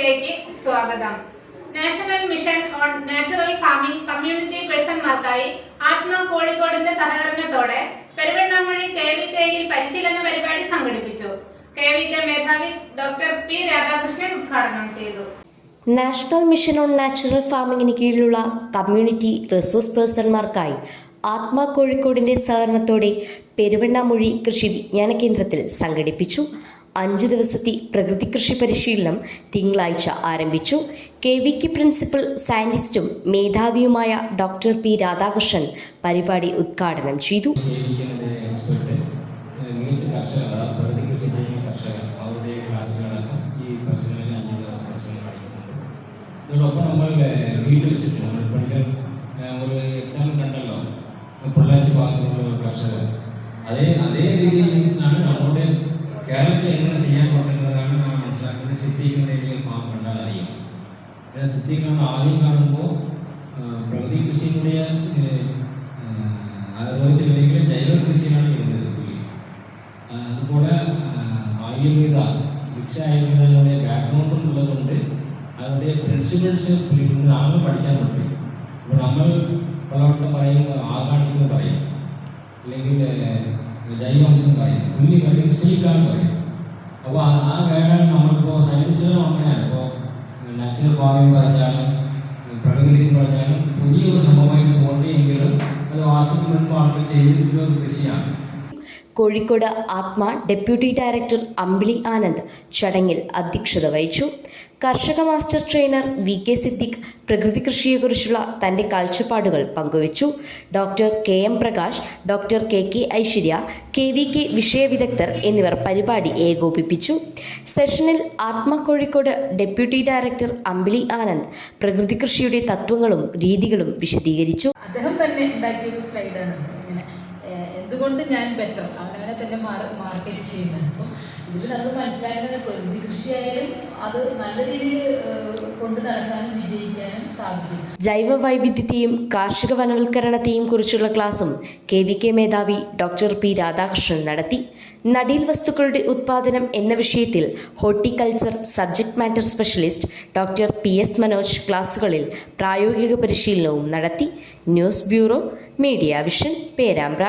ന്യൂസിലേക്ക് സ്വാഗതം. National mission on natural farming community പേഴ്സൺമാർക്കായി ആത്മ കോഴിക്കോടിന്റെ സഹകരണത്തോടെ പെരുവണ്ണാമൊഴി KVKയിൽ പരിശീലന പരിപാടി സംഘടിപ്പിച്ചു. KVK മേധാവി ഡോക്ടർ പി രാധാകൃഷ്ണൻ ഉദ്ഘാടനം ചെയ്തു. നാഷണൽ മിഷൻ ഓൺ നാച്ചുറൽ ഫാമിംഗിന് കീഴിലുള്ള കമ്മ്യൂണിറ്റി റിസോഴ്സ് പേഴ്സൺമാർക്കായി ആത്മ കോഴിക്കോടിന്റെ സഹകരണത്തോടെ പെരുവണ്ണാമൊഴി കൃഷി വിജ്ഞാന കേന്ദ്രത്തിൽ സംഘടിപ്പിച്ചു. 5 ദിവസത്തെ പ്രകൃതി കൃഷി പരിശീലനം തിങ്കളാഴ്ച ആരംഭിച്ചു. KVK പ്രിൻസിപ്പൽ സയന്റിസ്റ്റും മേധാവിയുമായ ഡോക്ടർ പി രാധാകൃഷ്ണൻ പരിപാടി ഉദ്ഘാടനം ചെയ്തു. അതോടൊപ്പം നമ്മൾ ഫീൽഡ് വിസിറ്റ് നമ്മൾ പഠിക്കാൻ ഒരു എക്സാം കണ്ടല്ലോ, പൊള്ളാച്ചി ഭാഗത്തുള്ള ഒരു കർഷകർ അതേ രീതിയിൽ നിന്നാണ് നമ്മുടെ കേരളത്തിൽ എങ്ങനെ ചെയ്യാൻ പറ്റുന്നതാണ് നാം മനസ്സിലാക്കുന്നത്. സിദ്ദീഖിൻ്റെ ഫാം കണ്ടാൽ അറിയാം. പിന്നെ സിദ്ദീഖ് നമ്മൾ ആദ്യം കാണുമ്പോൾ പ്രകൃതി കൃഷിയുടെ അതുപോലെ ജൈവ കൃഷിയാണ് ചെയ്യുന്നത്. അതുപോലെ ആയുർവേദ വൃക്ഷ ആയുർവേദങ്ങളുടെ ബാക്ക്ഗ്രൗണ്ടും ഉള്ളതുകൊണ്ട് അതിൻ്റെ പ്രിൻസിപ്പിൾസ് നമ്മൾ പഠിക്കാൻ പറ്റും. ഇപ്പോൾ നമ്മൾ പലവട്ടം പറയും ആർഗാനിക് പറയും, അല്ലെങ്കിൽ ജൈവാംശം പറയും, പുല്ലി പറയും, സിലിക്കാൻ പറയും. അപ്പോൾ ആ വേടാണ് നമ്മളിപ്പോൾ സയൻസിലും അങ്ങനെയാണ്. ഇപ്പോൾ നാച്ചുറൽ ഫാമിംഗ് പറഞ്ഞാലും പ്രകൃതി കൃഷി പറഞ്ഞാലും പുതിയൊരു സംഭവമായിട്ട് തോന്നിയെങ്കിലും അത് വാസ്തവത്തിൽ മുൻപ് ആളുകൾ ചെയ്തിട്ടുള്ള ഒരു കൃഷിയാണ്. കോഴിക്കോട് ആത്മ ഡെപ്യൂട്ടി ഡയറക്ടർ അമ്പിളി ആനന്ദ് ചടങ്ങിൽ അധ്യക്ഷത വഹിച്ചു. കർഷക മാസ്റ്റർ ട്രെയിനർ VK സിദ്ദീഖ് പ്രകൃതി കൃഷിയെക്കുറിച്ചുള്ള തന്റെ കാഴ്ചപ്പാടുകൾ പങ്കുവച്ചു. Doctor KM Prakash, doctor KK Aishwarya, KVK വിഷയവിദഗ്ധർ എന്നിവർ പരിപാടി ഏകോപിപ്പിച്ചു. സെഷനിൽ ആത്മ കോഴിക്കോട് ഡെപ്യൂട്ടി ഡയറക്ടർ അമ്പിളി ആനന്ദ് പ്രകൃതി കൃഷിയുടെ തത്വങ്ങളും രീതികളും വിശദീകരിച്ചു. അദ്ദേഹം തന്നെ ഉണ്ടാക്കിയൊരു സ്ലൈഡാണ് ഇങ്ങനെ എന്തുകൊണ്ട് ഞാൻ ബെറ്റർ അവനവനെ തന്നെ മാർക്കറ്റ് ചെയ്യുന്നത്. അപ്പം ഇതിൽ നമ്മൾ മനസ്സിലാക്കുന്നത് പ്രകൃതി കൃഷിയായാലും അത് നല്ല രീതിയിൽ കൊണ്ടു നടക്കാനും വിജയിക്കാനും സാധിക്കും. ജൈവ വൈവിധ്യത്തെയും കാർഷിക വനവൽക്കരണത്തെയും കുറിച്ചുള്ള ക്ലാസും KVK മേധാവി ഡോക്ടർ പി രാധാകൃഷ്ണൻ നടത്തി. നടീൽ വസ്തുക്കളുടെ ഉത്പാദനം എന്ന വിഷയത്തിൽ horticulture subject matter specialist doctor PS Manoj ക്ലാസുകളിൽ പ്രായോഗിക പരിശീലനവും നടത്തി. News bureau, media vision, Perambra.